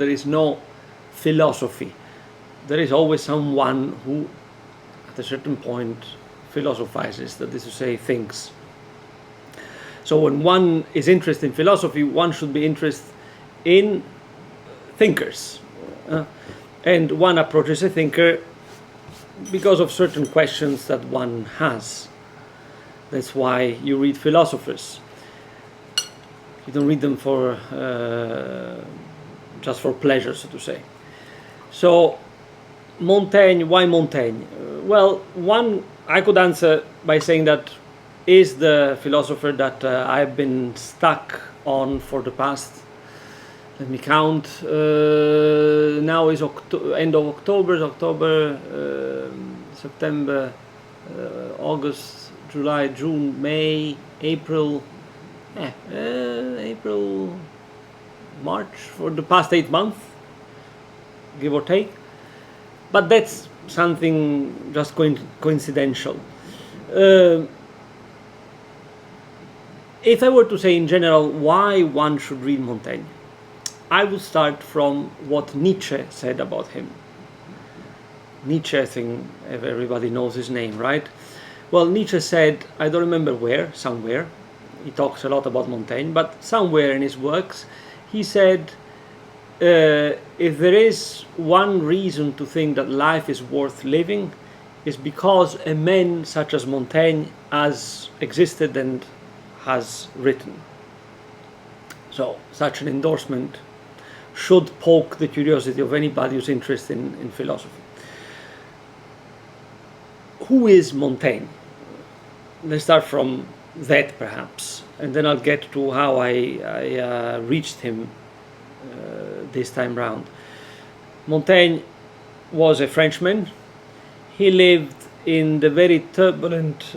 there is no philosophy. There is always someone who, at a certain point, philosophizes, that is to say, thinks. So when one is interested in philosophy, one should be interested in thinkers. And one approaches a thinker because of certain questions that one has. That's why you read philosophers. You don't read them for just for pleasure, so to say. So Montaigne, why Montaigne? Well, one, I could answer by saying that is the philosopher that I've been stuck on for the past, let me count, now is end of October, September, August, July, June, May, April, April, March, for the past 8 months, give or take. But that's something just coincidental. If I were to say in general why one should read Montaigne, I would start from what Nietzsche said about him. Nietzsche, I think everybody knows his name, right? Well, Nietzsche said, I don't remember where, somewhere, he talks a lot about Montaigne, but somewhere in his works, he said, if there is one reason to think that life is worth living, is because a man such as Montaigne has existed and has written. So such an endorsement should poke the curiosity of anybody who's interested in philosophy. Who is Montaigne? Let's start from that, perhaps, and then I'll get to how I reached him this time round. Montaigne was a Frenchman. He lived in the very turbulent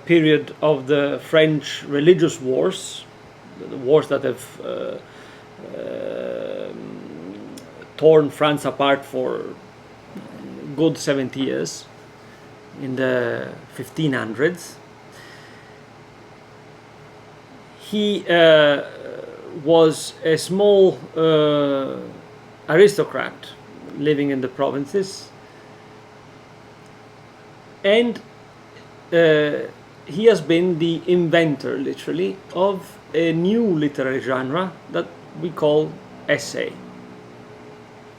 period of the French religious wars, the wars that have torn France apart for good 70 years, in the 1500s. He was a small aristocrat living in the provinces, and he has been the inventor, literally, of a new literary genre that we call essay,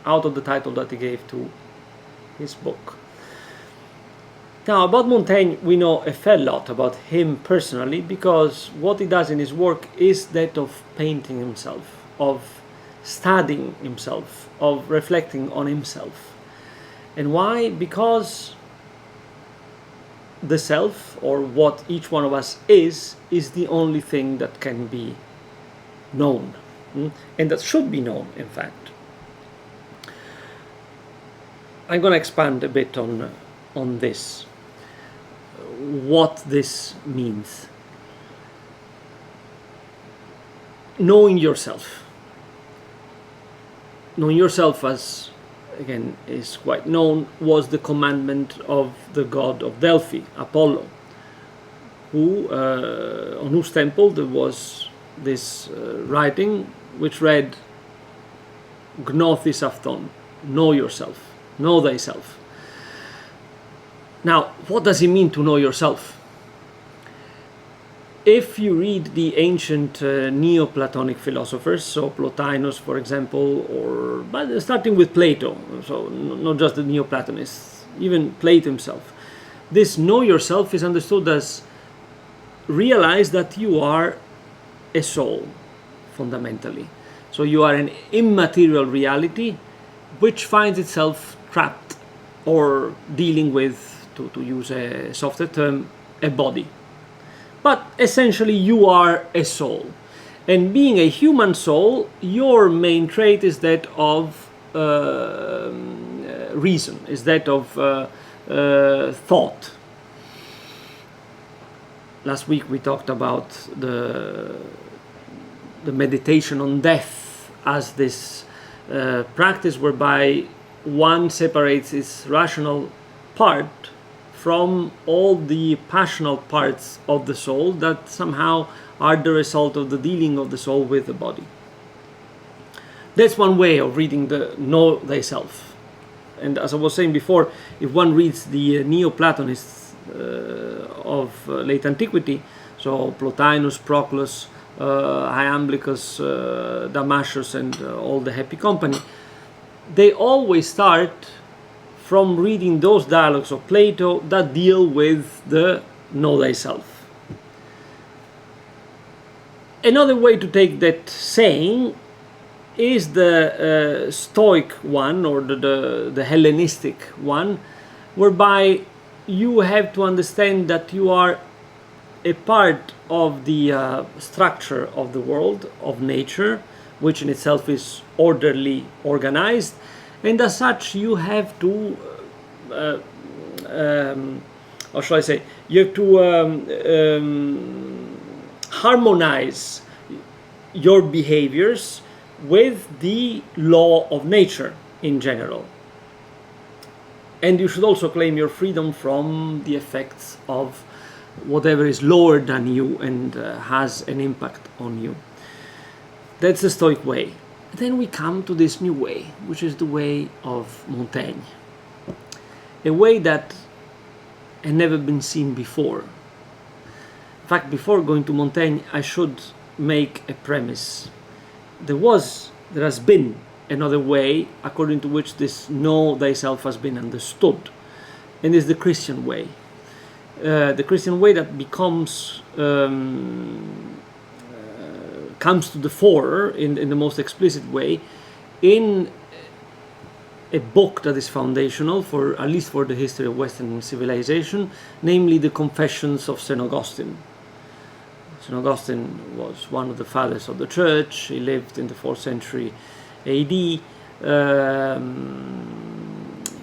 out of the title that he gave to his book. Now, about Montaigne, we know a fair lot about him personally, because what he does in his work is that of painting himself, of studying himself, of reflecting on himself. And why? Because the self, or what each one of us is the only thing that can be known, and that should be known, in fact. I'm going to expand a bit on this, what this means. Knowing yourself. Knowing yourself, as again is quite known, was the commandment of the god of Delphi, Apollo, who on whose temple there was this writing which read, Gnothis Afton, know yourself, know thyself. Now, what does it mean to know yourself? If you read the ancient Neoplatonic philosophers, so Plotinus, for example, but starting with Plato, so not just the Neoplatonists, even Plato himself, this know yourself is understood as realize that you are a soul, fundamentally. So you are an immaterial reality which finds itself trapped or dealing with, to use a softer term, a body. But essentially you are a soul. And being a human soul, your main trait is that of reason, is that of thought. Last week we talked about the meditation on death as this practice whereby one separates its rational part from all the passional parts of the soul that somehow are the result of the dealing of the soul with the body. That's one way of reading the Know Thyself. And as I was saying before, if one reads the Neoplatonists of late antiquity, so Plotinus, Proclus, Iamblichus, Damascus, and all the happy company, they always start from reading those dialogues of Plato that deal with the Know Thyself. Another way to take that saying is the Stoic one, or the Hellenistic one, whereby you have to understand that you are a part of the structure of the world, of nature, which in itself is orderly, organized, and as such you have to, how shall I say, you have to harmonize your behaviors with the law of nature in general. And you should also claim your freedom from the effects of whatever is lower than you and has an impact on you. That's the Stoic way. Then we come to this new way, which is the way of Montaigne. A way that had never been seen before. In fact, before going to Montaigne, I should make a premise. There has been another way according to which this Know Thyself has been understood, and is the Christian way. The Christian way that comes to the fore in the most explicit way in a book that is foundational for, at least for the history of Western civilization, namely the Confessions of St. Augustine. St. Augustine was one of the fathers of the church. He lived in the 4th century AD.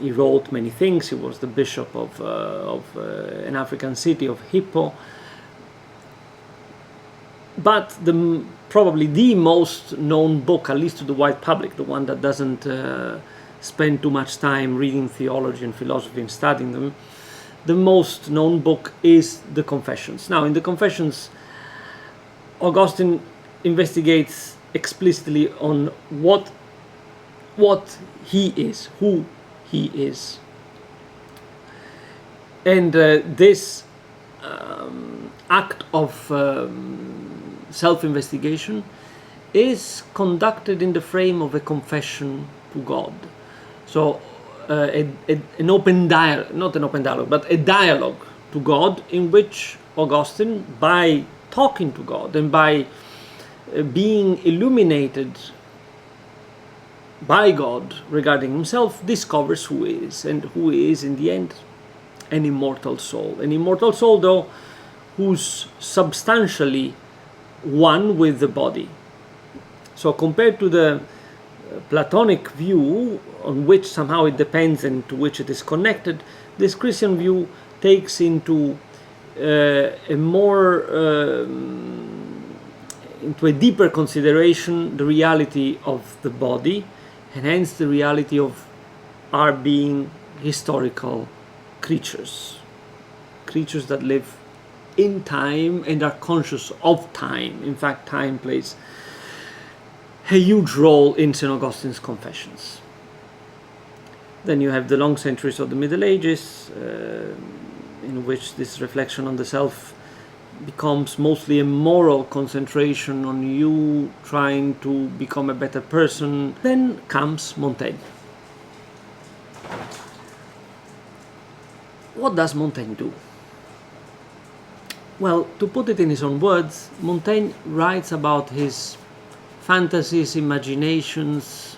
He wrote many things. He was the bishop of an African city of Hippo. But probably the most known book, at least to the wide public, the one that doesn't spend too much time reading theology and philosophy and studying them, the most known book is the Confessions. Now, in the Confessions, Augustine investigates explicitly on what he is, who he is. And this act of self-investigation is conducted in the frame of a confession to God. So an open dialogue, not an open dialogue, but a dialogue to God, in which Augustine, by talking to God and by being illuminated by God regarding himself, discovers who he is, and who he is in the end, an immortal soul. An immortal soul, though, who's substantially one with the body. So compared to the Platonic view, on which somehow it depends and to which it is connected, this Christian view takes into into a deeper consideration the reality of the body, and hence the reality of our being historical creatures that live in time and are conscious of time. In fact, time plays a huge role in St. Augustine's Confessions. Then you have the long centuries of the Middle Ages, in which this reflection on the self becomes mostly a moral concentration on you trying to become a better person. Then comes Montaigne. What does Montaigne do? Well, to put it in his own words, Montaigne writes about his fantasies, imaginations,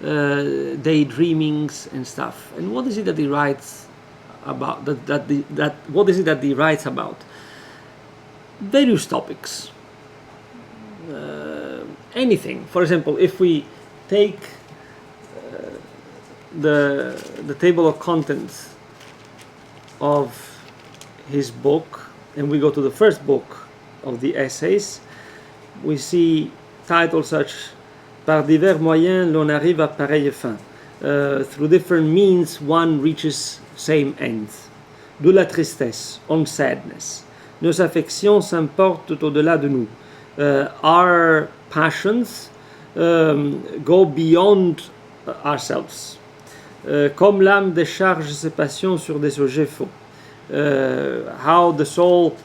daydreamings and stuff. And what is it that he writes about? What is it that he writes about? Various topics. Anything. For example, if we take the table of contents of his book, and we go to the first book of the essays, we see titles such Par divers moyens l'on arrive à pareille fin. Through different means one reaches same ends. De la tristesse, on sadness. Nos affections s'importent au-delà de nous. Our passions go beyond ourselves. Comme l'âme décharge ses passions sur des objets faux. How the soul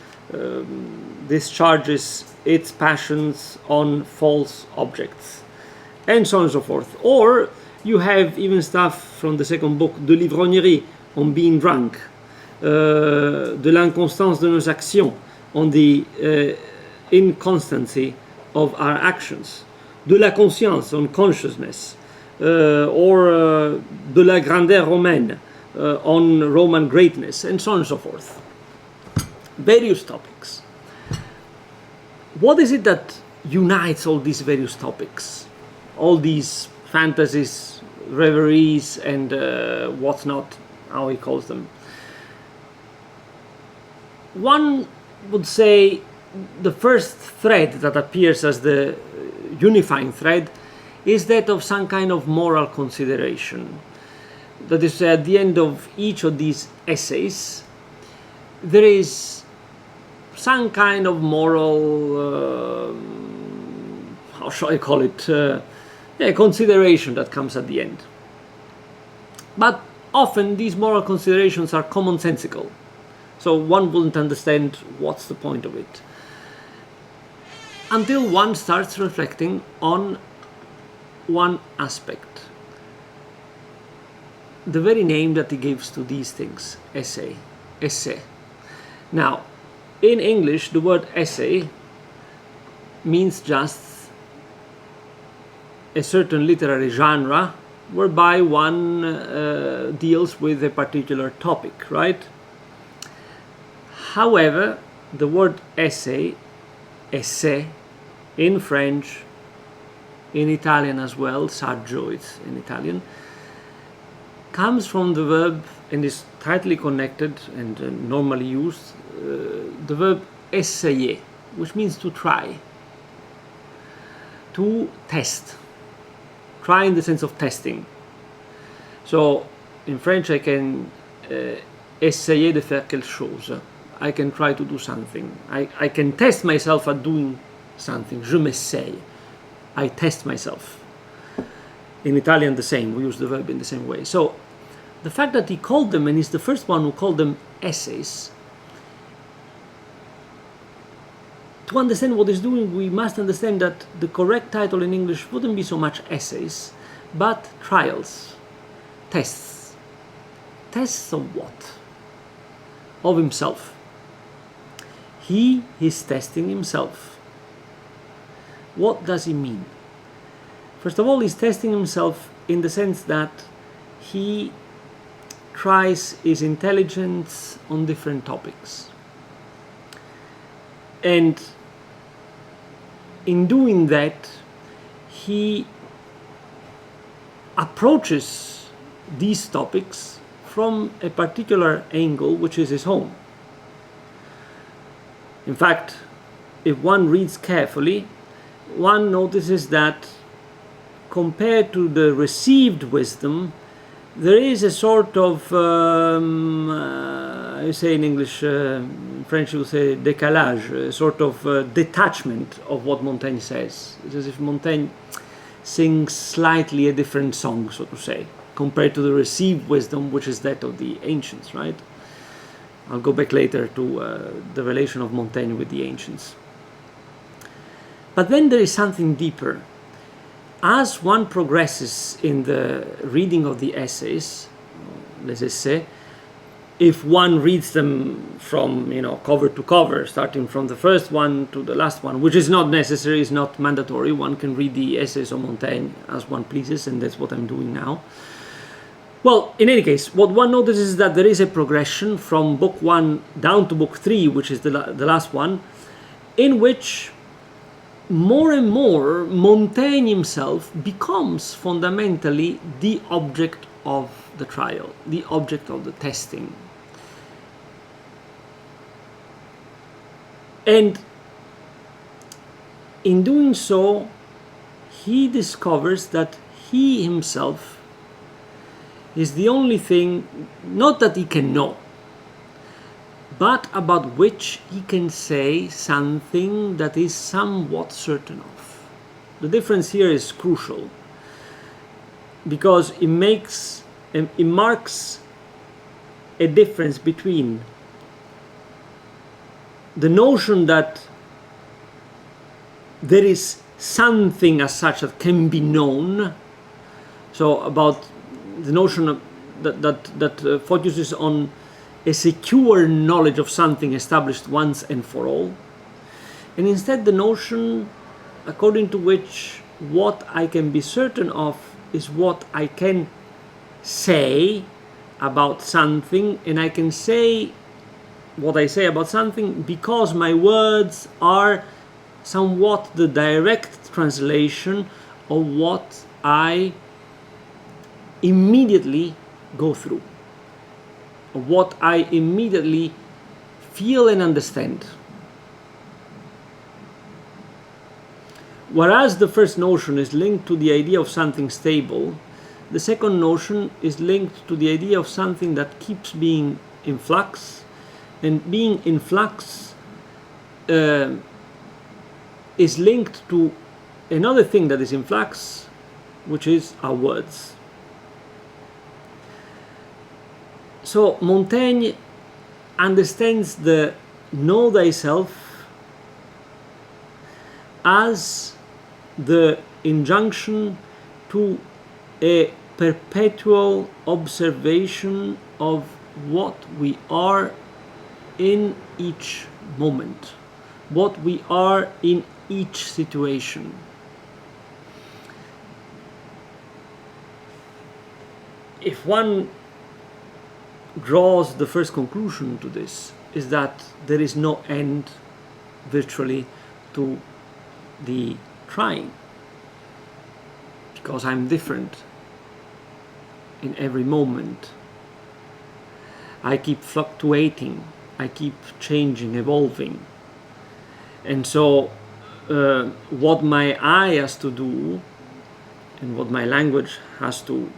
discharges its passions on false objects, and so on and so forth. Or you have even stuff from the second book, de l'ivrognerie, on being drunk, de l'inconstance de nos actions, on the inconstancy of our actions, de la conscience, on consciousness, or de la grandeur romaine, on Roman greatness, and so on and so forth. Various topics. What is it that unites all these various topics? All these fantasies, reveries, and what's not, how he calls them. One would say the first thread that appears as the unifying thread is that of some kind of moral consideration. That is, at the end of each of these essays, there is some kind of moral, how shall I call it, consideration that comes at the end. But often these moral considerations are commonsensical, so one wouldn't understand what's the point of it until one starts reflecting on one aspect. The very name that he gives to these things, essay. Now, in English, the word essay means just a certain literary genre whereby one deals with a particular topic, right? However, the word essay, in French, in Italian as well, saggio it's in Italian, comes from the verb and is tightly connected and normally used, the verb essayer, which means to try, to test. Try in the sense of testing. So in French I can essayer de faire quelque chose. I can try to do something. I can test myself at doing something. Je m'essaye. I test myself. In Italian the same, we use the verb in the same way. So the fact that he called them, and he's the first one who called them essays, to understand what he's doing, we must understand that the correct title in English wouldn't be so much essays, but trials, tests. Tests of what? Of himself. He is testing himself. What does he mean? First of all, he's testing himself in the sense that he tries his intelligence on different topics. And in doing that, he approaches these topics from a particular angle, which is his own. In fact, if one reads carefully, one notices that compared to the received wisdom, there is a sort of, I say in English, in French you will say décalage, a sort of detachment of what Montaigne says. It's as if Montaigne sings slightly a different song, so to say, compared to the received wisdom, which is that of the ancients, right? I'll go back later to the relation of Montaigne with the ancients. But then there is something deeper. As one progresses in the reading of the essays, les essais, if one reads them from cover to cover, starting from the first one to the last one, which is not necessary, is not mandatory, one can read the essays of Montaigne as one pleases, and that's what I'm doing now. Well, in any case, what one notices is that there is a progression from book 1 down to book 3, which is the last one, in which more and more Montaigne himself becomes fundamentally the object of the trial, the object of the testing. And in doing so, he discovers that he himself is the only thing, not that he can know, but about which he can say something that is somewhat certain of. The difference here is crucial because it marks a difference between the notion that there is something as such that can be known, so about the notion that focuses on a secure knowledge of something established once and for all, and instead the notion according to which what I can be certain of is what I can say about something, and I can say what I say about something because my words are somewhat the direct translation of what I immediately go through, of what I immediately feel and understand. Whereas the first notion is linked to the idea of something stable, the second notion is linked to the idea of something that keeps being in flux, and being in flux is linked to another thing that is in flux, which is our words. So Montaigne understands the know thyself as the injunction to a perpetual observation of what we are in each moment, what we are in each situation. If one draws the first conclusion to this, is that there is no end virtually to the trying, because I'm different in every moment. I keep fluctuating, I keep changing, evolving. And so what my eye has to do and what my language has to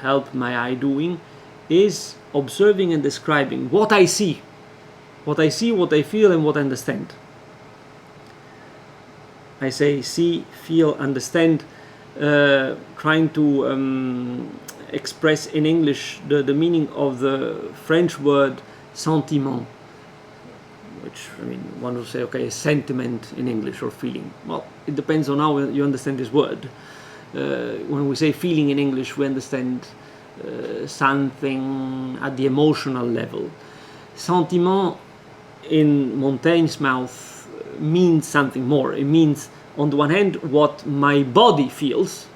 help my eye doing is observing and describing what I see, what I feel, and what I understand. I say see, feel, understand, trying to express in English the meaning of the French word sentiment, which, I mean, one will say, okay, sentiment in English or feeling. Well, it depends on how you understand this word. When we say feeling in English, we understand something at the emotional level. Sentiment in Montaigne's mouth means something more. It means, on the one hand, what my body feels,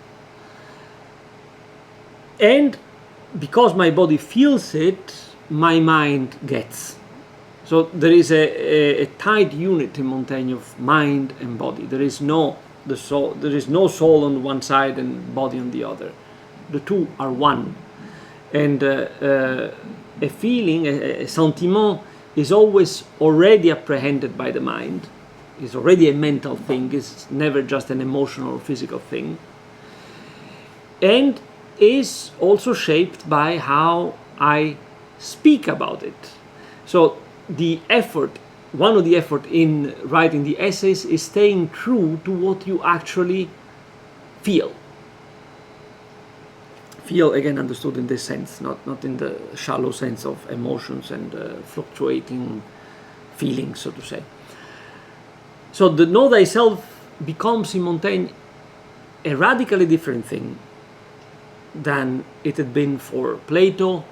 and because my body feels it, my mind gets. So there is a tight unit in Montaigne of mind and body. There is no soul on one side and body on the other. The two are one. And a feeling, a sentiment, is always already apprehended by the mind. It's already a mental thing. It's never just an emotional or physical thing. And is also shaped by how I speak about it. So the effort, one of the effort in writing the essays is staying true to what you actually feel. Feel, again, understood in this sense, not in the shallow sense of emotions and fluctuating feelings, so to say. So the know thyself becomes in Montaigne a radically different thing than it had been for Plato,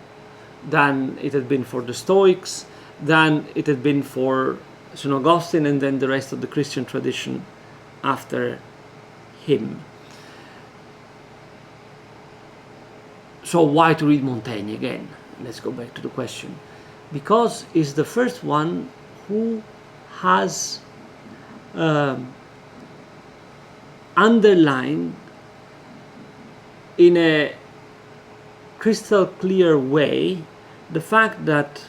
than it had been for the Stoics, than it had been for St. Augustine, and then the rest of the Christian tradition after him. So why to read Montaigne again? Let's go back to the question. Because he's the first one who has underlined in a crystal clear way the fact that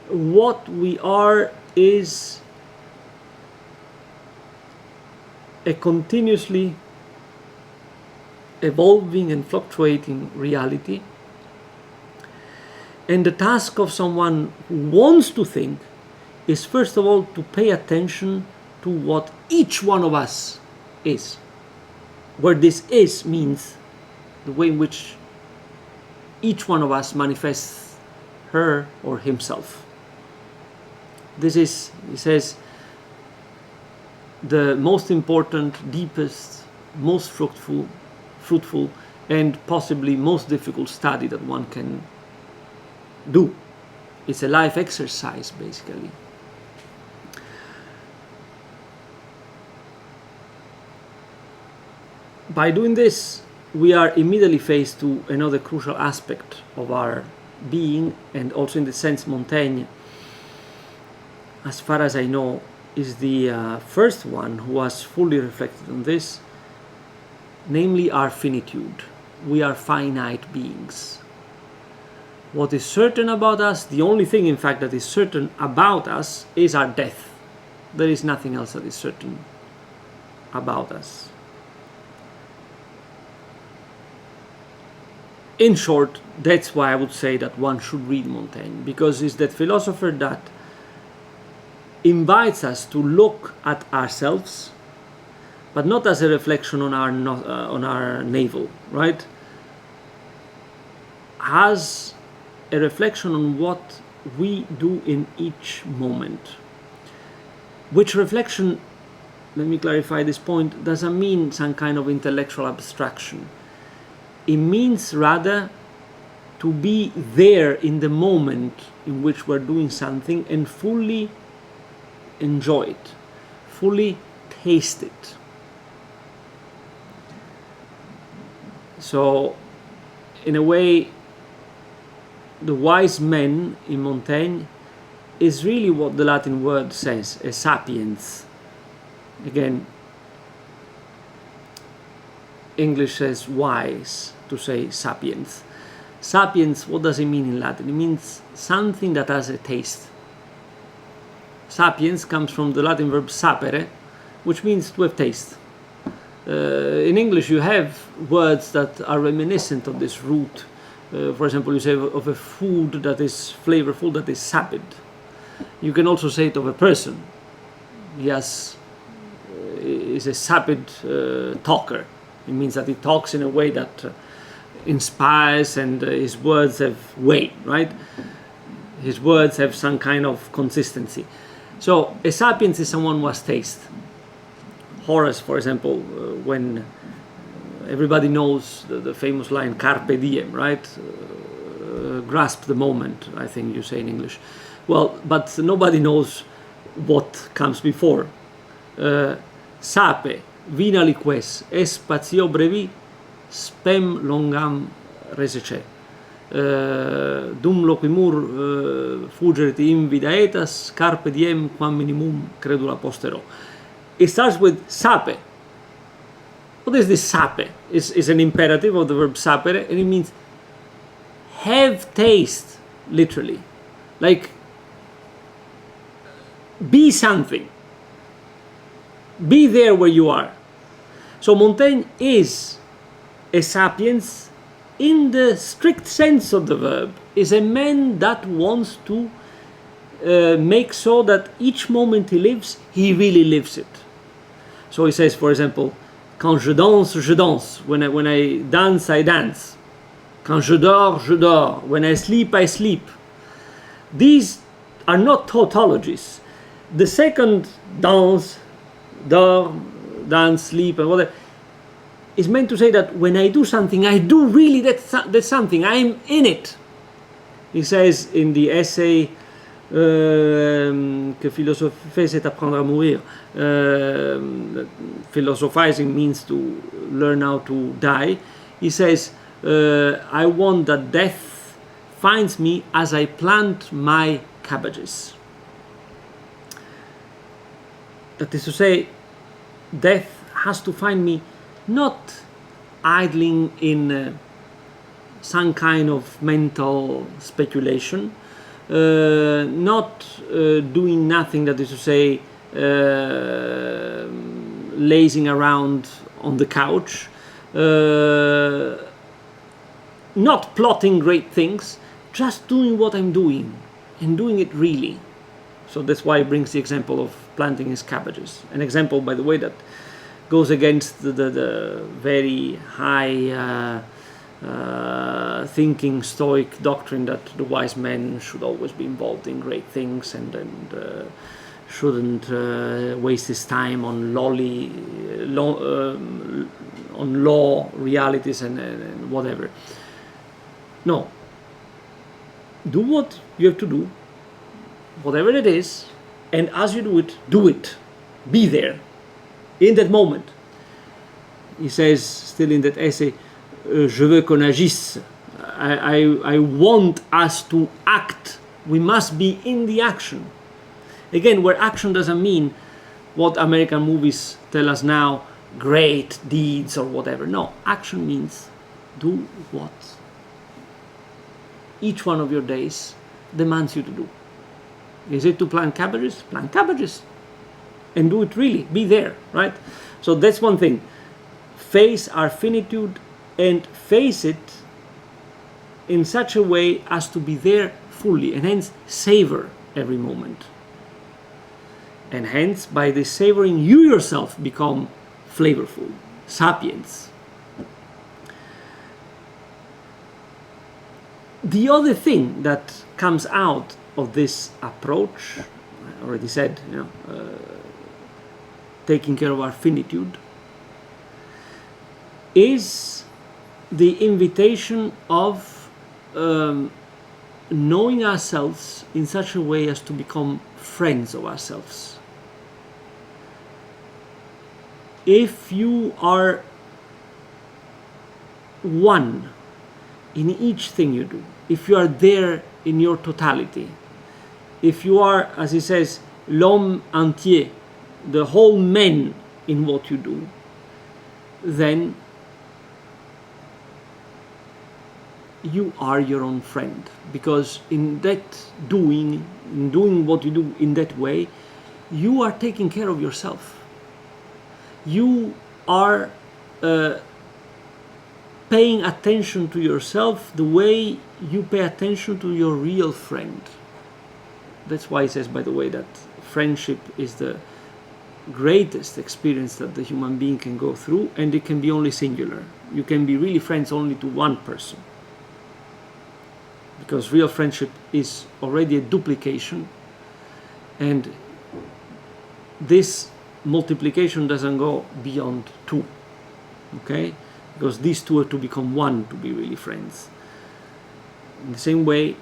what we are is a continuously evolving and fluctuating reality, and the task of someone who wants to think is first of all to pay attention to what each one of us is. where this is means the way in which each one of us manifests her or himself. This is, he says, the most important, deepest, most fruitful, and possibly most difficult study that one can do. It's a life exercise, basically. By doing this, we are immediately faced to another crucial aspect of our being, and also in the sense Montaigne, as far as I know, is the first one who has fully reflected on this, namely our finitude. We are finite beings. What is certain about us, the only thing in fact that is certain about us, is our death. There is nothing else that is certain about us. In short, that's why I would say that one should read Montaigne, because he's that philosopher that invites us to look at ourselves, but not as a reflection on our navel, right? As a reflection on what we do in each moment. Which reflection, let me clarify this point, doesn't mean some kind of intellectual abstraction. It means rather to be there in the moment in which we're doing something and fully enjoy it, fully taste it. So, in a way, the wise man in Montaigne is really what the Latin word says, a sapiens. Again, English says wise to say sapiens. Sapiens, what does it mean in Latin? It means something that has a taste. Sapiens comes from the Latin verb sapere, which means to have taste. In English you have words that are reminiscent of this root. For example, you say of a food that is flavorful, that is sapid. You can also say it of a person. He is a sapid talker. It means that he talks in a way that inspires, and his words have weight, right? His words have some kind of consistency. So a sapiens is someone who has taste. Horace, for example, when everybody knows the famous line "Carpe diem," right? Grasp the moment, I think you say in English. Well, but nobody knows what comes before. Sape, vina liques, espatio brevi, spem longam resece. Dum loquimur fugerit invida etas, carpe diem quam minimum credula postero. It starts with sape. What is this sape? Is an imperative of the verb sapere, and it means have taste, literally. Like, be something. Be there where you are. So Montaigne is a sapiens in the strict sense of the verb, is a man that wants to make so that each moment he lives, he really lives it. So he says, for example, quand je danse, je danse. When I dance, I dance. Quand je dors, je dors. When I sleep, I sleep. These are not tautologies. The second dance, dors, dance, sleep, and whatever, is meant to say that when I do something, I do really that something. I'm in it. He says in the essay que philosopher c'est apprendre à mourir. Philosophizing means to learn how to die. He says, I want that death finds me as I plant my cabbages. That is to say, death has to find me not idling in some kind of mental speculation, not doing nothing, that is to say, lazing around on the couch, not plotting great things, just doing what I'm doing and doing it really. So that's why he brings the example of planting his cabbages. An example, by the way, that goes against the very high thinking Stoic doctrine that the wise man should always be involved in great things and shouldn't waste his time on law realities and whatever. No. Do what you have to do, whatever it is, and as you do it, do it. Be there, in that moment. He says, still in that essay, je veux qu'on agisse. I want us to act. We must be in the action. Again, where action doesn't mean what American movies tell us now, great deeds or whatever. No, action means do what each one of your days demands you to do. Is it to plant cabbages? Plant cabbages. And do it really. Be there, right? So that's one thing. Face our finitude and face it in such a way as to be there fully and hence savor every moment. And hence, by this savoring, you yourself become flavorful, sapiens. The other thing that comes out of this approach, I already said, taking care of our finitude, is the invitation of knowing ourselves in such a way as to become friends of ourselves. If you are one in each thing you do, if you are there in your totality, if you are, as he says, l'homme entier, the whole man in what you do, then you are your own friend. Because in doing what you do in that way, you are taking care of yourself. You are paying attention to yourself the way you pay attention to your real friend. That's why he says, by the way, that friendship is the greatest experience that the human being can go through, and it can be only singular. You can be really friends only to one person, because real friendship is already a duplication, and this multiplication doesn't go beyond two, okay? Because these two are to become one to be really friends. In the same way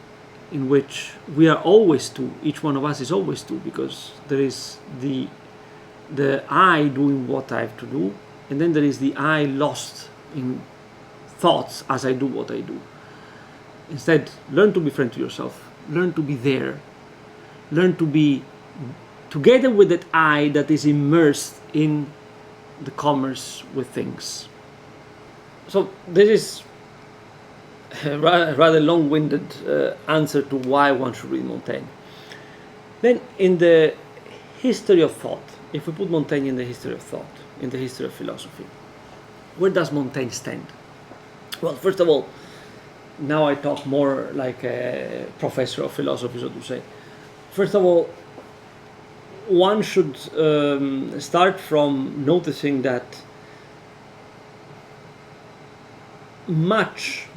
in which we are always two, each one of us is always two, because there is the I doing what I have to do, and then there is the I lost in thoughts as I do what I do. Instead, learn to be friend to yourself, learn to be there, learn to be together with that I that is immersed in the commerce with things. So this is a rather long-winded answer to why one should read Montaigne. Then in the history of thought, if we put Montaigne in the history of thought, in the history of philosophy, where does Montaigne stand? Well, first of all, now I talk more like a professor of philosophy, so to say. First of all, one should start from noticing that much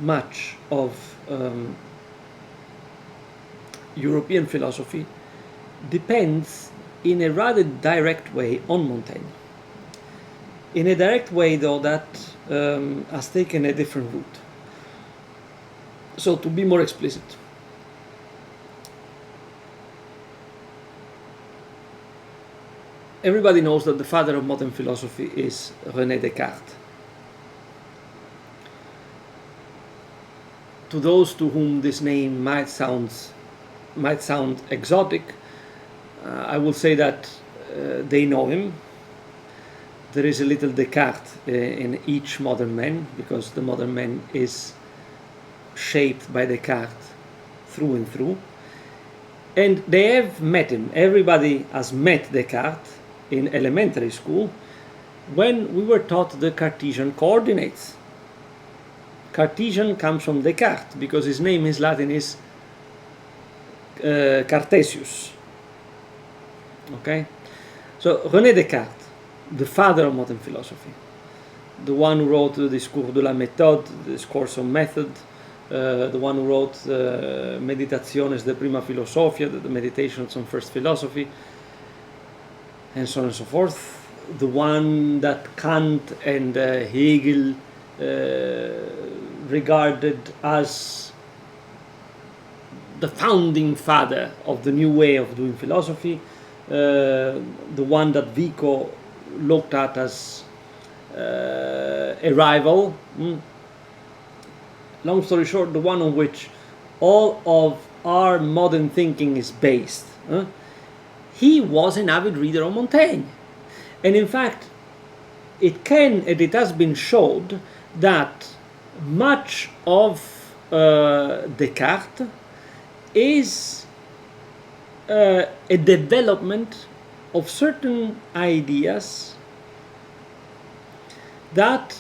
of European philosophy depends in a rather direct way on Montaigne. In a direct way, though, that has taken a different route. So, to be more explicit, everybody knows that the father of modern philosophy is René Descartes. To those to whom this name might sound exotic, I will say that they know him. There is a little Descartes in each modern man, because the modern man is shaped by Descartes through and through. And they have met him. Everybody has met Descartes in elementary school when we were taught the Cartesian coordinates. Cartesian comes from Descartes because his name in Latin is Cartesius. Okay? So René Descartes the father of modern philosophy, the one who wrote the Discours de la Méthode, the Discourse on Method, the one who wrote Meditationes de Prima Philosophia, the Meditations on First Philosophy, and so on and so forth. The one that Kant and Hegel regarded as the founding father of the new way of doing philosophy, the one that Vico looked at as a rival. Long story short, the one on which all of our modern thinking is based. He was an avid reader of Montaigne. And in fact, it has been showed that much of Descartes is a development of certain ideas that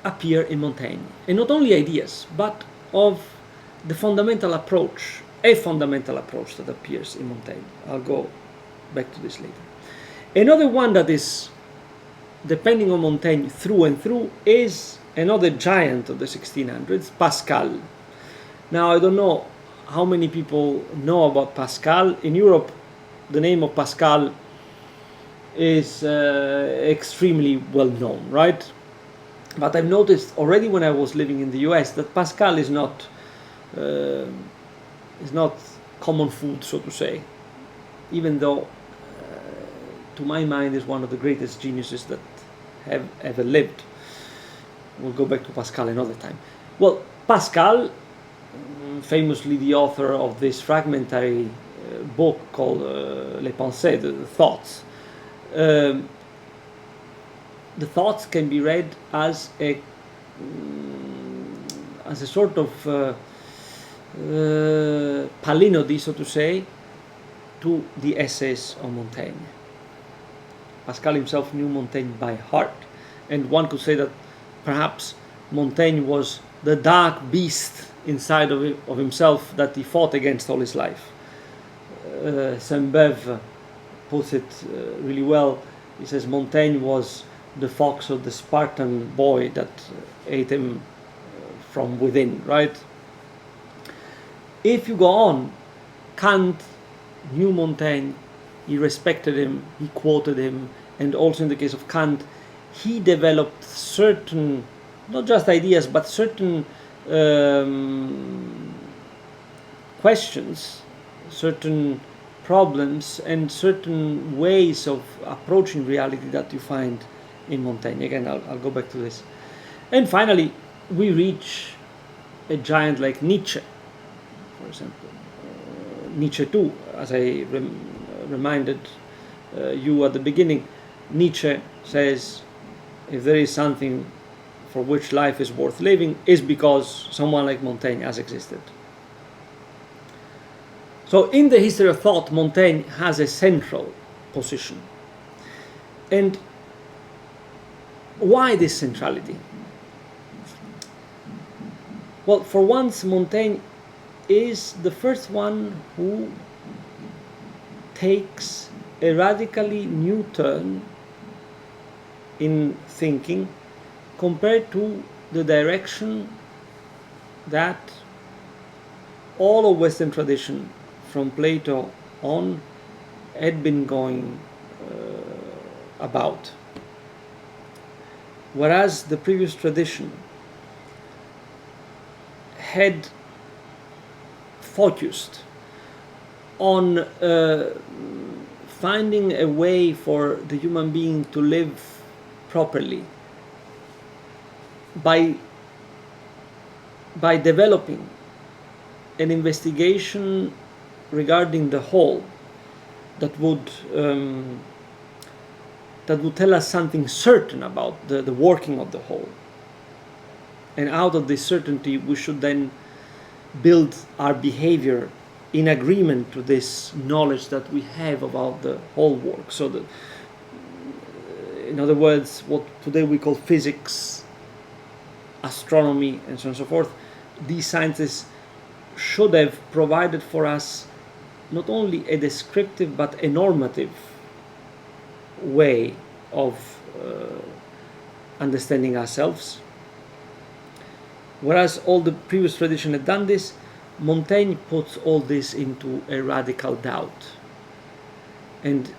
appear in Montaigne. And not only ideas, but of the fundamental approach, a fundamental approach that appears in Montaigne. I'll go back to this later. Another one that is depending on Montaigne through and through is another giant of the 1600s, Pascal. Now, I don't know how many people know about Pascal. In Europe, the name of Pascal is extremely well known, right? But I've noticed already when I was living in the US that Pascal is not common food, so to say, even though to my mind is one of the greatest geniuses that have ever lived. We'll go back to Pascal another time. Well, Pascal, famously the author of this fragmentary book called Les Pensées, the thoughts. The thoughts can be read as a sort of palindrome, so to say, to the essays of Montaigne. Pascal himself knew Montaigne by heart, and one could say that perhaps Montaigne was the dark beast inside of himself that he fought against all his life. Sainte-Beuve puts it really well. He says Montaigne was the fox of the Spartan boy that ate him from within, right? If you go on, Kant knew Montaigne, he respected him, he quoted him, and also in the case of Kant, he developed certain, not just ideas, but certain questions, certain problems, and certain ways of approaching reality that you find in Montaigne. Again, I'll go back to this. And finally, we reach a giant like Nietzsche, for example. Nietzsche too, as I reminded you at the beginning, Nietzsche says if there is something for which life is worth living, is because someone like Montaigne has existed. So in the history of thought, Montaigne has a central position. And why this centrality? Well, for once, Montaigne is the first one who takes a radically new turn in thinking compared to the direction that all of Western tradition from Plato on had been going about. Whereas the previous tradition had focused on finding a way for the human being to live properly by developing an investigation regarding the whole that would tell us something certain about the working of the whole. And out of this certainty, we should then build our behavior in agreement to this knowledge that we have about the whole work. So that, in other words, what today we call physics, astronomy, and so on and so forth, these sciences should have provided for us not only a descriptive but a normative way of understanding ourselves. Whereas all the previous tradition had done this, Montaigne puts all this into a radical doubt. And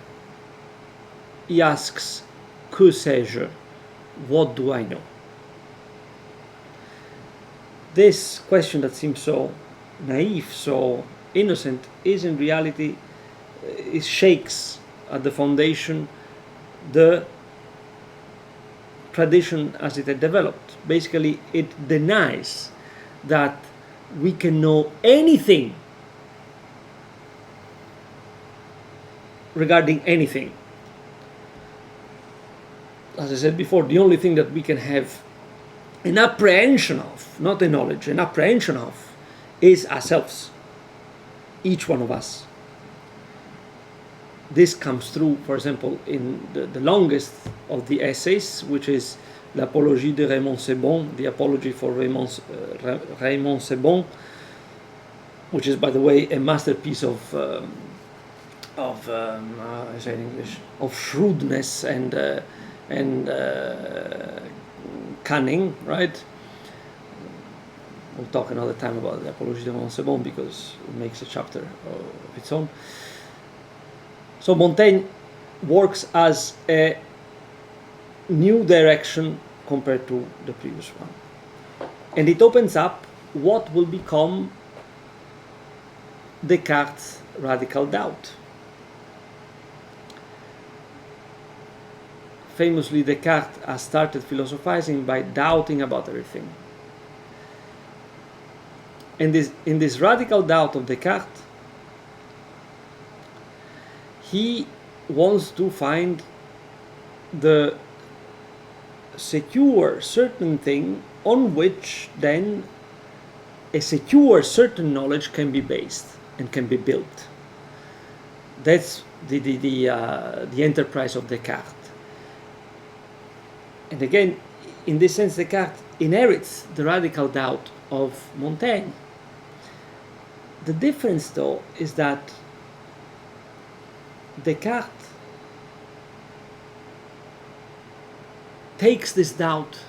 he asks, que sais-je? What do I know? This question that seems so naive, so innocent, is in reality, it shakes at the foundation the tradition as it had developed. Basically, it denies that we can know anything regarding anything. As I said before, the only thing that we can have an apprehension of, not a knowledge, an apprehension of, is ourselves, each one of us. This comes through, for example, in the longest of the essays, which is L'Apologie de Raymond Sebon, the Apology for Raymond Sebon, which is, by the way, a masterpiece of I say in English, of shrewdness and cunning, right? We'll talk another time about the Apologie de Raymond Sebon because it makes a chapter of its own. So Montaigne works as a new direction compared to the previous one. And it opens up what will become Descartes' radical doubt. Famously, Descartes has started philosophizing by doubting about everything. And in this radical doubt of Descartes, he wants to find the secure, certain thing on which then a secure, certain knowledge can be based and can be built. That's the enterprise of Descartes. And again, in this sense, Descartes inherits the radical doubt of Montaigne. The difference, though, is that Descartes takes this doubt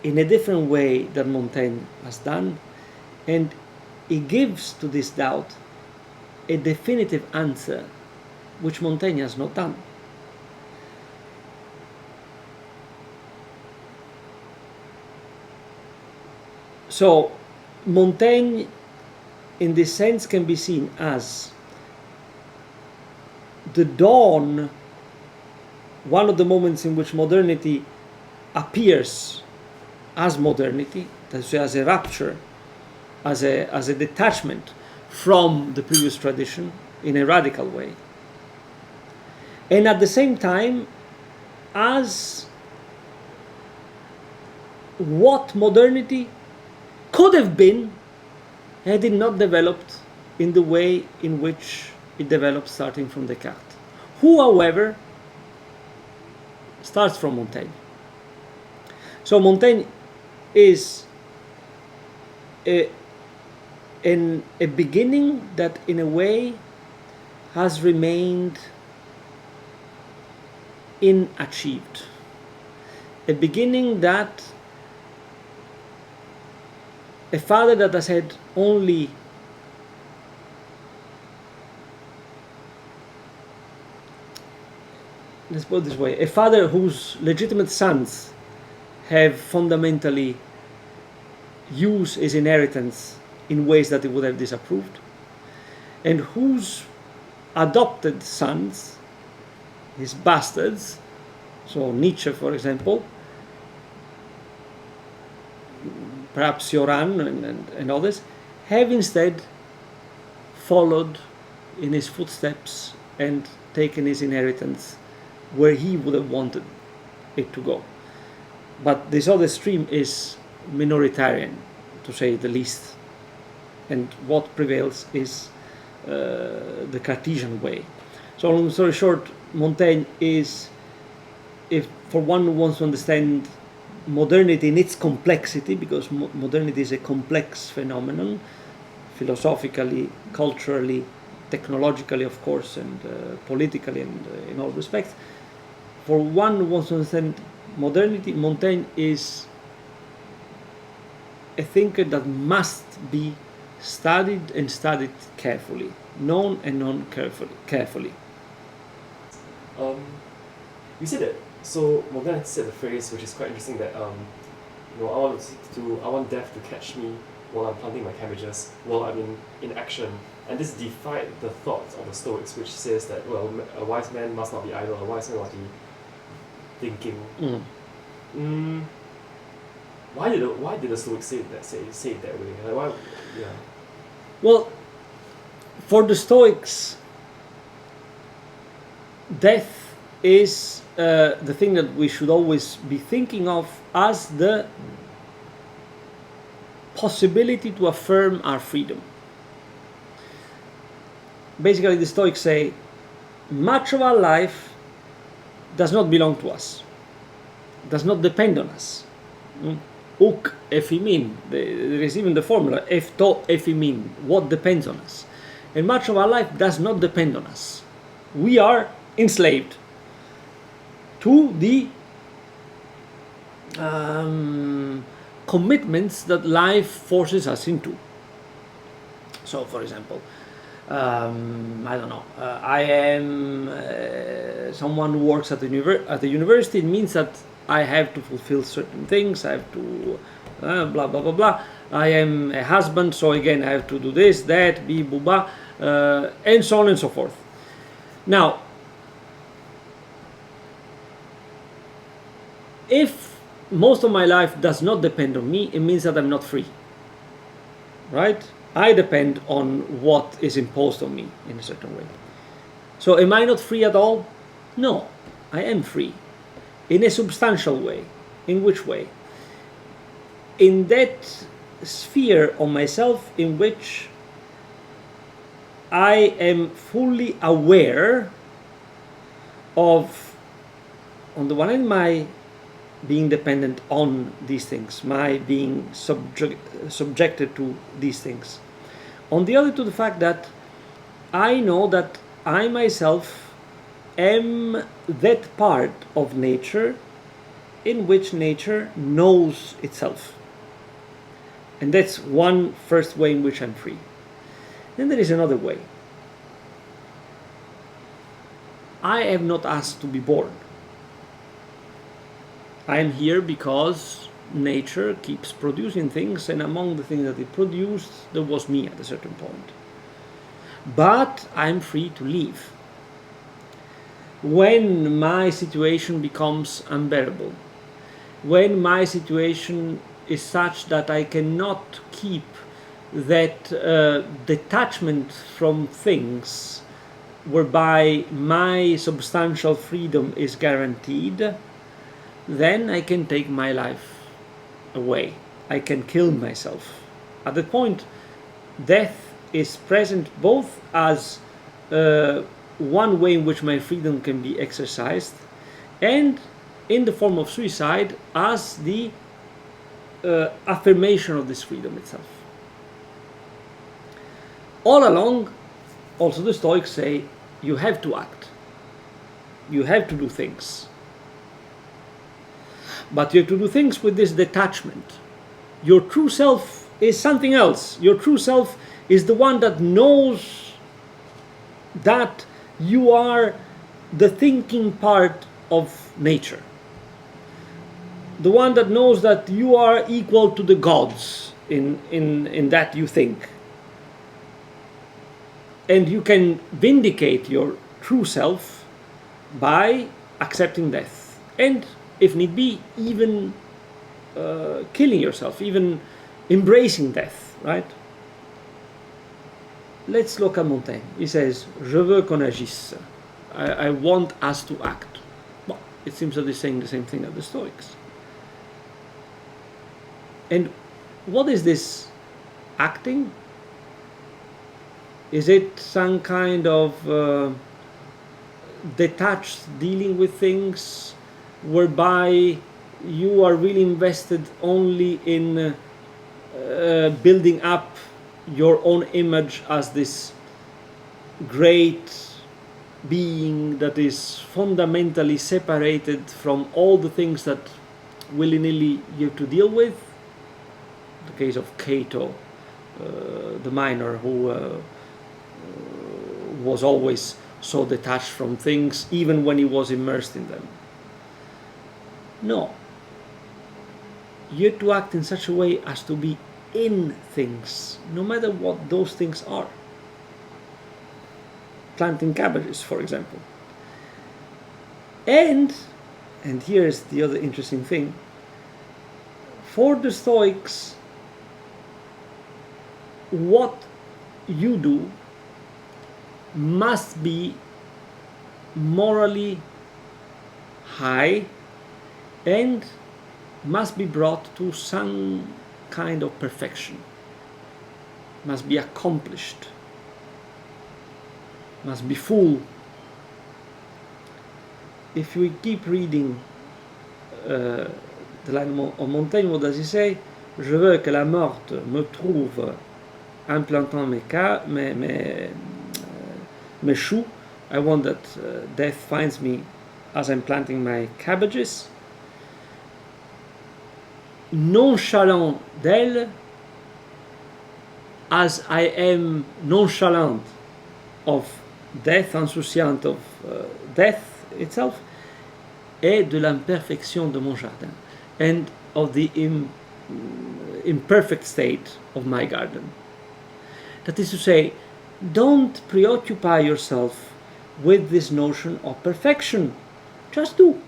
in a different way than Montaigne has done, and he gives to this doubt a definitive answer which Montaigne has not done. So Montaigne, in this sense, can be seen as the dawn, one of the moments in which modernity appears as modernity, as a rupture, as a detachment from the previous tradition in a radical way. And at the same time, as what modernity could have been had it not developed in the way in which it developed starting from Descartes, who, however, starts from Montaigne. So Montaigne is a beginning that in a way has remained unachieved. A beginning that a father that has had only let's put it this way, a father whose legitimate sons have fundamentally used his inheritance in ways that he would have disapproved, and whose adopted sons, his bastards, so Nietzsche, for example, perhaps Cioran and others, have instead followed in his footsteps and taken his inheritance where he would have wanted it to go. But this other stream is minoritarian, to say the least, and what prevails is the Cartesian way. So long story short, Montaigne is, if for one who wants to understand modernity in its complexity, because modernity is a complex phenomenon, philosophically, culturally, technologically, of course, and politically, and in all respects. for one who wants to understand modernity, Montaigne is a thinker that must be studied and studied carefully, known and known carefully. You said that. So Morgan said the phrase, which is quite interesting, that I want death to catch me while I'm planting my cabbages, while I'm in action. And this defied the thoughts of the Stoics, which says that, well, a wise man must not be idle, a wise man must be thinking. Why did the Stoics say it that way? Like, why? Yeah. Well, for the Stoics, death is the thing that we should always be thinking of as the possibility to affirm our freedom. Basically, the Stoics say much of our life does not belong to us, does not depend on us. Uk efimin, there is even the formula, efto efimin, what depends on us. And much of our life does not depend on us. We are enslaved to the commitments that life forces us into. So, for example, I don't know, I am someone who works at the university. It means that I have to fulfill certain things, I have to blah blah blah blah. I am a husband, so again I have to do this, that, be booba, and so on and so forth. Now, if most of my life does not depend on me, it means that I'm not free, right? I depend on what is imposed on me in a certain way. So am I not free at all? No, I am free. In a substantial way. In which way? In that sphere of myself in which I am fully aware of, on the one hand, my being dependent on these things, my being subjected to these things. On the other, to the fact that I know that I myself am that part of nature in which nature knows itself. And that's one first way in which I'm free. Then there is another way. I am not asked to be born. I am here because nature keeps producing things, and among the things that it produced, there was me at a certain point. But I'm free to leave. When my situation becomes unbearable, when my situation is such that I cannot keep that detachment from things whereby my substantial freedom is guaranteed, then I can take my life away. I can kill myself. At that point, death is present both as one way in which my freedom can be exercised, and in the form of suicide as the affirmation of this freedom itself. All along, also the Stoics say, you have to act. You have to do things. But you have to do things with this detachment. Your true self is something else. Your true self is the one that knows that you are the thinking part of nature. The one that knows that you are equal to the gods in that you think. And you can vindicate your true self by accepting death. And if need be, even killing yourself, even embracing death, right? Let's look at Montaigne. He says, "Je veux qu'on agisse." I want us to act. Well, it seems that he's saying the same thing as the Stoics. And what is this acting? Is it some kind of detached dealing with things, whereby you are really invested only in building up your own image as this great being that is fundamentally separated from all the things that willy-nilly you have to deal with. The case of Cato, the miner who was always so detached from things, even when he was immersed in them. No. You have to act in such a way as to be in things, no matter what those things are. Planting cabbages, for example. And here's the other interesting thing, for the Stoics, what you do must be morally high and must be brought to some kind of perfection, must be accomplished, must be full. If we keep reading the line of Montaigne, what does he say? Je veux que la morte me trouve implantant mes choux. I want that death finds me as I'm planting my cabbages. Nonchalant d'elle, as I am nonchalant of death, insouciant of death itself, et de l'imperfection de mon jardin, and of the imperfect state of my garden. That is to say, don't preoccupy yourself with this notion of perfection. Just do.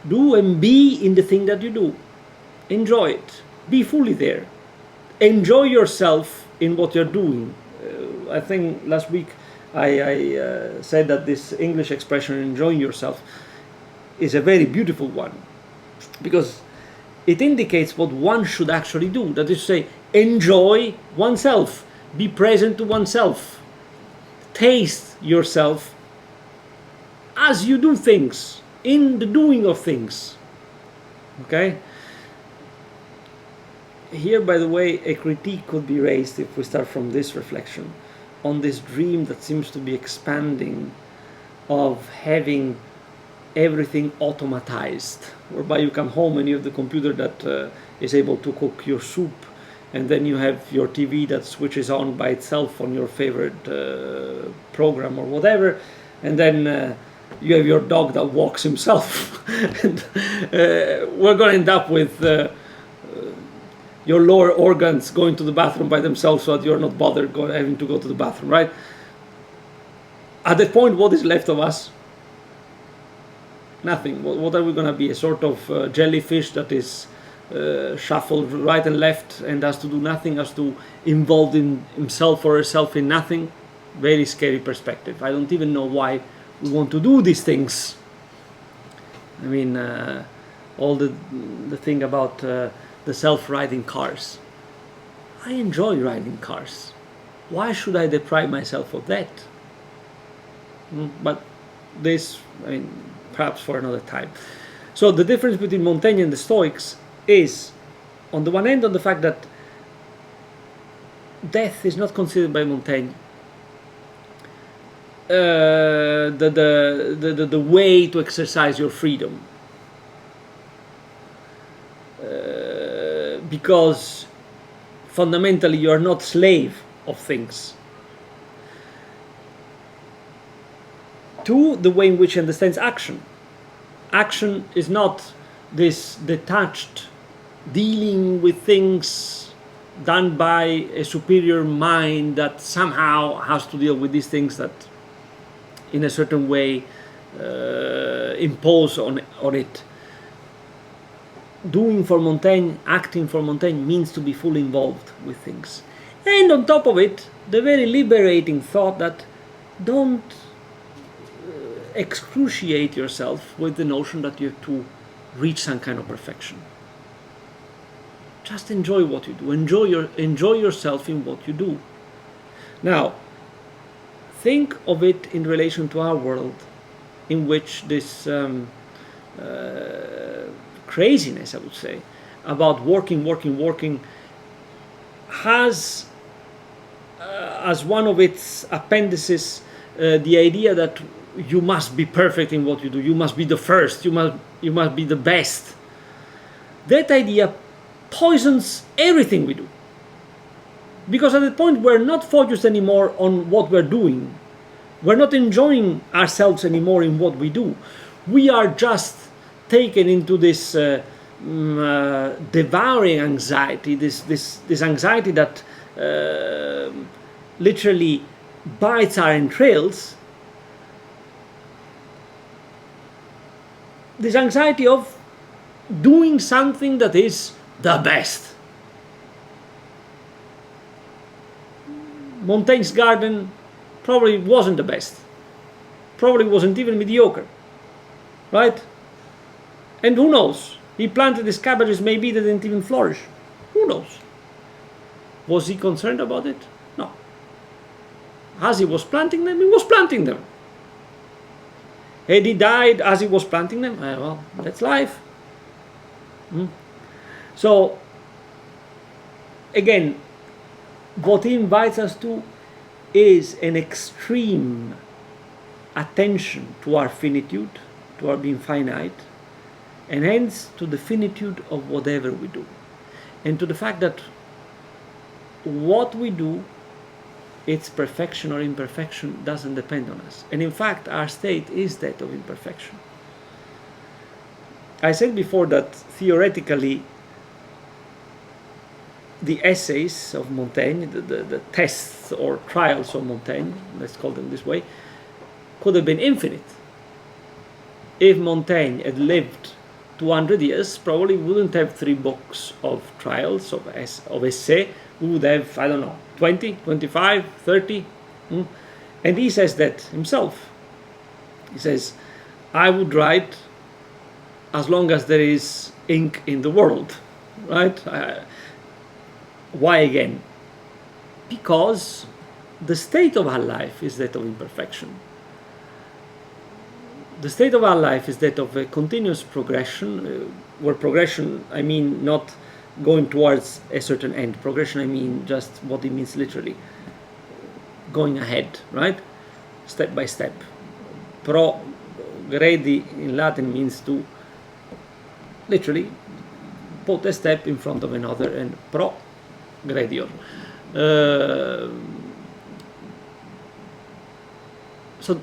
Do and be in the thing that you do. Enjoy it. Be fully there. Enjoy yourself in what you're doing. I think last week I said that this English expression, enjoying yourself, is a very beautiful one, because it indicates what one should actually do. That is to say, enjoy oneself. Be present to oneself. Taste yourself as you do things, in the doing of things. Okay? Here, by the way, a critique could be raised, if we start from this reflection, on this dream that seems to be expanding of having everything automatized, whereby you come home and you have the computer that is able to cook your soup, and then you have your TV that switches on by itself on your favorite program or whatever, and then you have your dog that walks himself. And we're going to end up with your lower organs going to the bathroom by themselves, so that you're not bothered having to go to the bathroom, right? At that point, what is left of us? Nothing. What are we going to be? A sort of jellyfish that is shuffled right and left and has to do nothing, has to involve in himself or herself in nothing? Very scary perspective. I don't even know why we want to do these things. I mean, all the thing about the self-riding cars. I enjoy riding cars. Why should I deprive myself of that? But this, I mean, perhaps for another time. So the difference between Montaigne and the Stoics is, on the one hand, on the fact that death is not considered by Montaigne the way to exercise your freedom. Because fundamentally you are not slave of things. To the way in which he understands action. Action is not this detached dealing with things done by a superior mind that somehow has to deal with these things that in a certain way impose on it. Doing for Montaigne, acting for Montaigne, means to be fully involved with things. And on top of it, the very liberating thought that don't excruciate yourself with the notion that you have to reach some kind of perfection. Just enjoy what you do. Enjoy yourself in what you do. Now, think of it in relation to our world, in which this craziness, I would say, about working, has as one of its appendices the idea that you must be perfect in what you do, you must be the first, you must be the best. That idea poisons everything we do. Because at the point we're not focused anymore on what we're doing. We're not enjoying ourselves anymore in what we do. We are just taken into this devouring anxiety, this anxiety that literally bites our entrails. This anxiety of doing something that is the best. Montaigne's garden probably wasn't the best. Probably wasn't even mediocre. Right? And who knows? He planted his cabbages, maybe they didn't even flourish. Who knows? Was he concerned about it? No. As he was planting them, he was planting them. Had he died as he was planting them? Well, that's life. So, again, what he invites us to is an extreme attention to our finitude, to our being finite, and hence to the finitude of whatever we do, and to the fact that what we do, its perfection or imperfection, doesn't depend on us. And in fact, our state is that of imperfection. I said before that theoretically the essays of Montaigne, the tests or trials of Montaigne, let's call them this way, could have been infinite. If Montaigne had lived 200 years, probably wouldn't have 3 books of trials, of essay. We would have, I don't know, 20, 25, 30. And he says that himself. He says, I would write as long as there is ink in the world. Right? Why again? Because the state of our life is that of imperfection. The state of our life is that of a continuous progression, where progression, I mean not going towards a certain end. Progression, I mean just what it means literally. Going ahead, right? Step by step. Progredi in Latin means to literally put a step in front of another, and progredior. So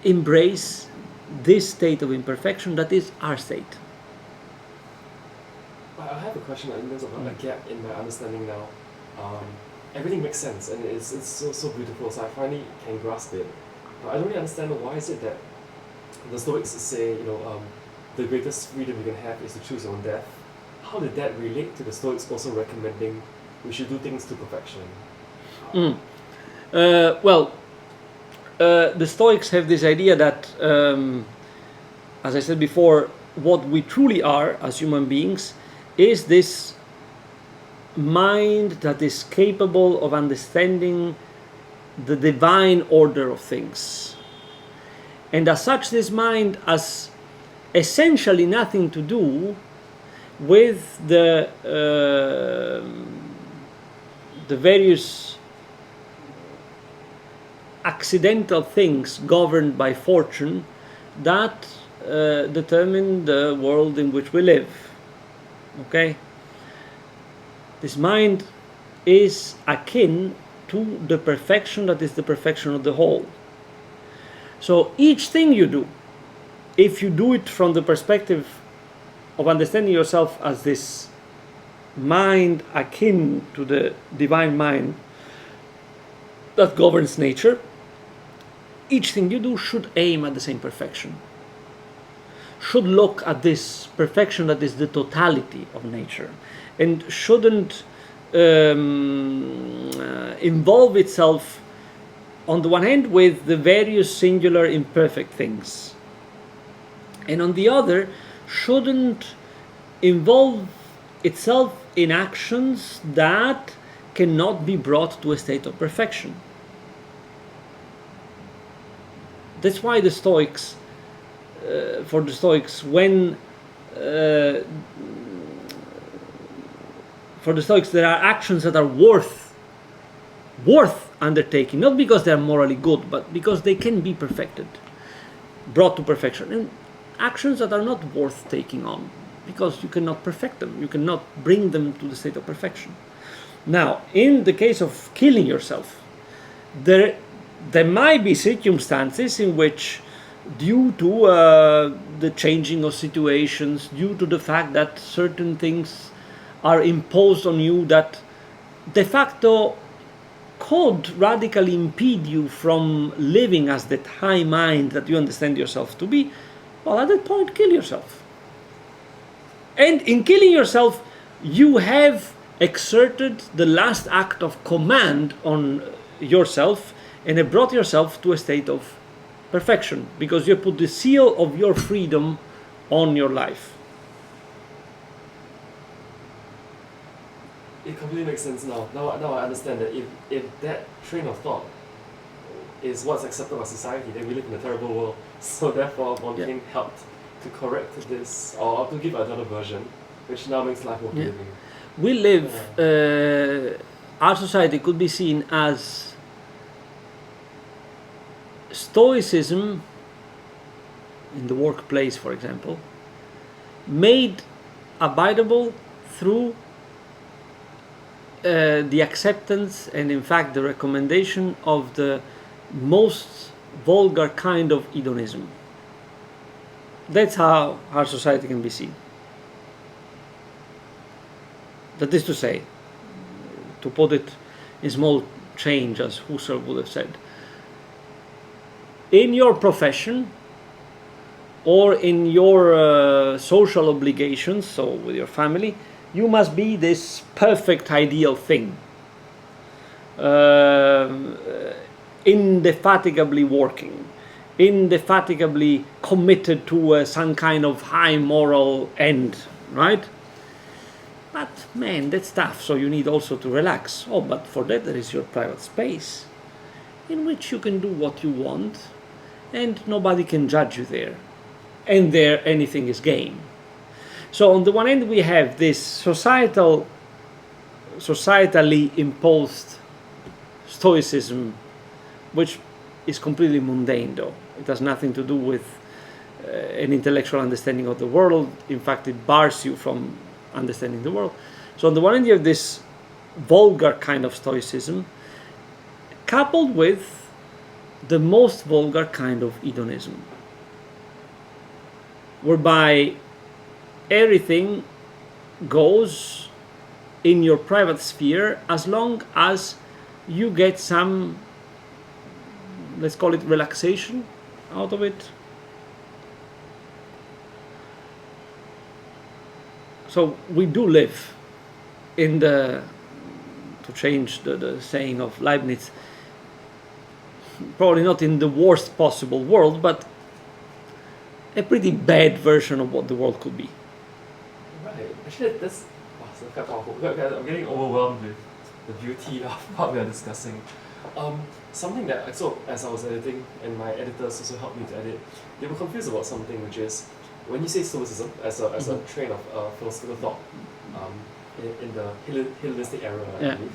embrace this state of imperfection that is our state. I have a question in terms of a gap in my understanding now. Everything makes sense and it's so beautiful, so I finally can grasp it. But I don't really understand why is it that the Stoics say, the greatest freedom you can have is to choose your own death. How did that relate to the Stoics also recommending we should do things to perfection? The Stoics have this idea that, as I said before, what we truly are as human beings is this mind that is capable of understanding the divine order of things. And as such, this mind has essentially nothing to do with the various accidental things governed by fortune that determine the world in which we live. Okay? This mind is akin to the perfection that is the perfection of the whole. So each thing you do, if you do it from the perspective of understanding yourself as this mind akin to the divine mind that governs nature, each thing you do should aim at the same perfection. Should look at this perfection that is the totality of nature, and shouldn't involve itself on the one hand with the various singular imperfect things, and on the other shouldn't involve itself in actions that cannot be brought to a state of perfection. That's why the Stoics, for the Stoics, for the Stoics, there are actions that are worth undertaking, not because they are morally good, but because they can be perfected, brought to perfection. And actions that are not worth taking on, because you cannot perfect them, you cannot bring them to the state of perfection. Now, in the case of killing yourself, there might be circumstances in which, due to the changing of situations, due to the fact that certain things are imposed on you that de facto could radically impede you from living as that high mind that you understand yourself to be, well, at that point, kill yourself. And in killing yourself, you have exerted the last act of command on yourself and have brought yourself to a state of perfection, because you put the seal of your freedom on your life. It completely makes sense now. Now I understand that if that train of thought is what's accepted by society, then we live in a terrible world. So therefore, one thing helped to correct this, or to give another version, which now makes life worth living. We live, our society could be seen as Stoicism in the workplace, for example, made abidable through the acceptance and, in fact, the recommendation of the most vulgar kind of hedonism. That's how our society can be seen. That is to say, to put it in small change, as Husserl would have said, in your profession or in your social obligations, so with your family, you must be this perfect ideal thing, indefatigably working, indefatigably committed to some kind of high moral end, right? But man, that's tough, so you need also to relax. Oh, but for that there is your private space in which you can do what you want and nobody can judge you there, and there anything is game. So on the one hand we have this societally imposed Stoicism, which is completely mundane though. It has nothing to do with an intellectual understanding of the world. In fact, it bars you from understanding the world. So on the one hand you have this vulgar kind of Stoicism coupled with the most vulgar kind of hedonism, whereby everything goes in your private sphere as long as you get some, let's call it, relaxation out of it. So we do live in the, to change the saying of Leibniz, probably not in the worst possible world, but a pretty bad version of what the world could be. Right. Actually, that's quite powerful. I'm getting overwhelmed with the beauty of what we are discussing. Something that, so as I was editing, and my editors also helped me to edit, they were confused about something, which is when you say Stoicism as a train of philosophical thought in the Hellenistic era, I believe.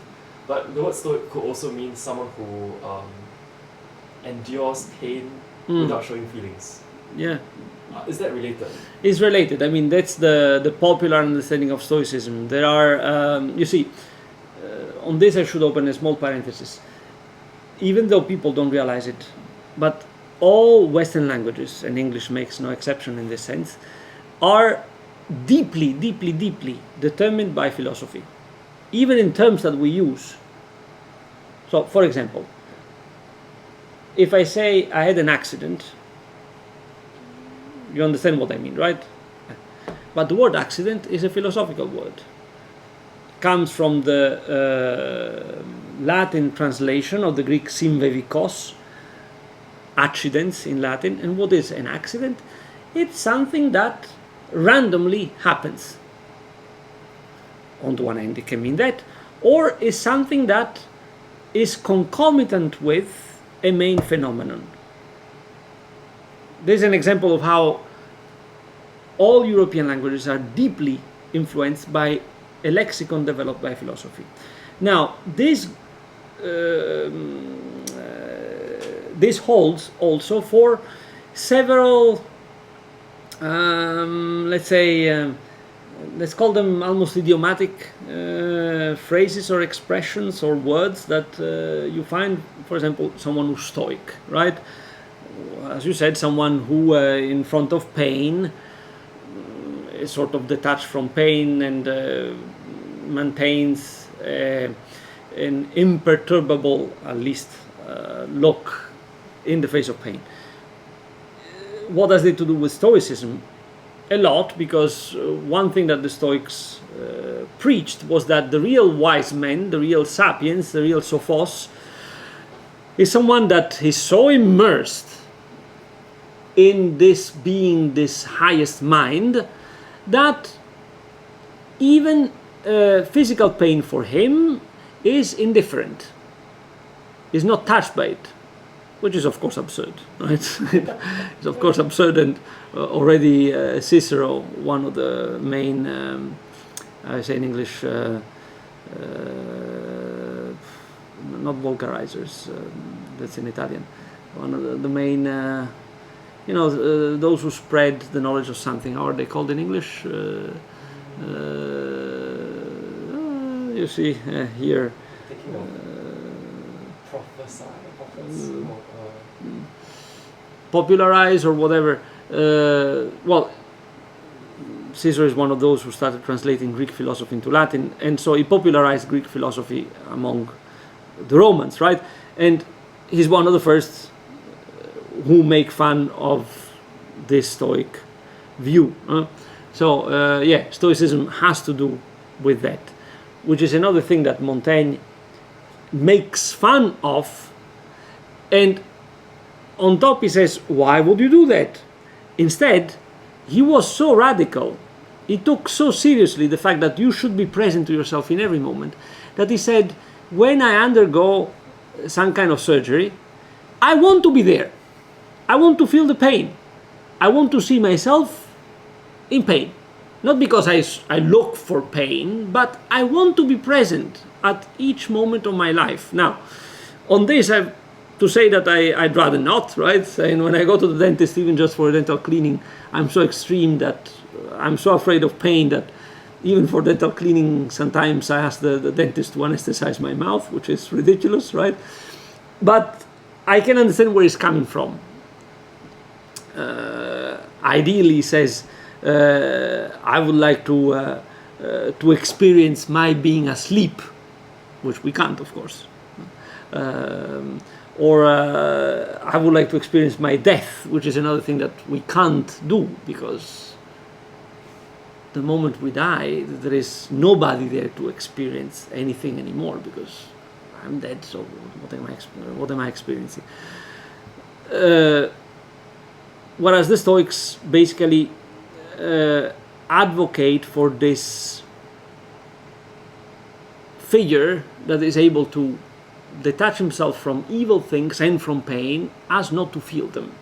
But the word Stoic could also mean someone who endures pain without showing feelings. Yeah. Is that related? It's related. I mean, that's the popular understanding of Stoicism. There are, you see, on this I should open a small parenthesis. Even though people don't realize it, but all Western languages, and English makes no exception in this sense, are deeply, deeply, deeply determined by philosophy, even in terms that we use. So, for example, if I say I had an accident, you understand what I mean, right? But the word accident is a philosophical word. Comes from the Latin translation of the Greek symvevikos, accidents in Latin. And what is an accident? It's something that randomly happens. On the one hand, it can mean that, or is something that is concomitant with a main phenomenon. This is an example of how all European languages are deeply influenced by a lexicon developed by philosophy. Now, this this holds also for several, let's say, let's call them almost idiomatic phrases or expressions or words that you find, for example, someone who's stoic, right? As you said, someone who in front of pain is sort of detached from pain and maintains an imperturbable, at least, look in the face of pain. What has it to do with Stoicism? A lot, because one thing that the Stoics preached was that the real wise man, the real sapiens, the real sophos, is someone that is so immersed in this being, this highest mind, that even physical pain for him is indifferent, is not touched by it, which is of course absurd, right? It's of course absurd, and already Cicero, one of the main, I say in English, not vulgarizers, that's in Italian, one of the main, those who spread the knowledge of something, how are they called in English? You see here. Thinking of prophets, Popularize or whatever. Well, Cicero is one of those who started translating Greek philosophy into Latin, and so he popularized Greek philosophy among the Romans, right? And he's one of the first who make fun of this Stoic view. So yeah, Stoicism has to do with that, which is another thing that Montaigne makes fun of, and on top he says, why would you do that? Instead, he was so radical, he took so seriously the fact that you should be present to yourself in every moment, that he said, when I undergo some kind of surgery, I want to be there. I want to feel the pain. I want to see myself in pain. Not because I look for pain, but I want to be present at each moment of my life. Now, on this, I have to say that I'd rather not, right? And when I go to the dentist, even just for dental cleaning, I'm so extreme that I'm so afraid of pain that even for dental cleaning, sometimes I ask the dentist to anesthetize my mouth, which is ridiculous, right? But I can understand where he's coming from. Ideally, he says, I would like to experience my being asleep, which we can't, of course. Or I would like to experience my death, which is another thing that we can't do, because the moment we die, there is nobody there to experience anything anymore, because I'm dead, so what am I experiencing? Whereas the Stoics basically advocate for this figure that is able to detach himself from evil things and from pain as not to feel them.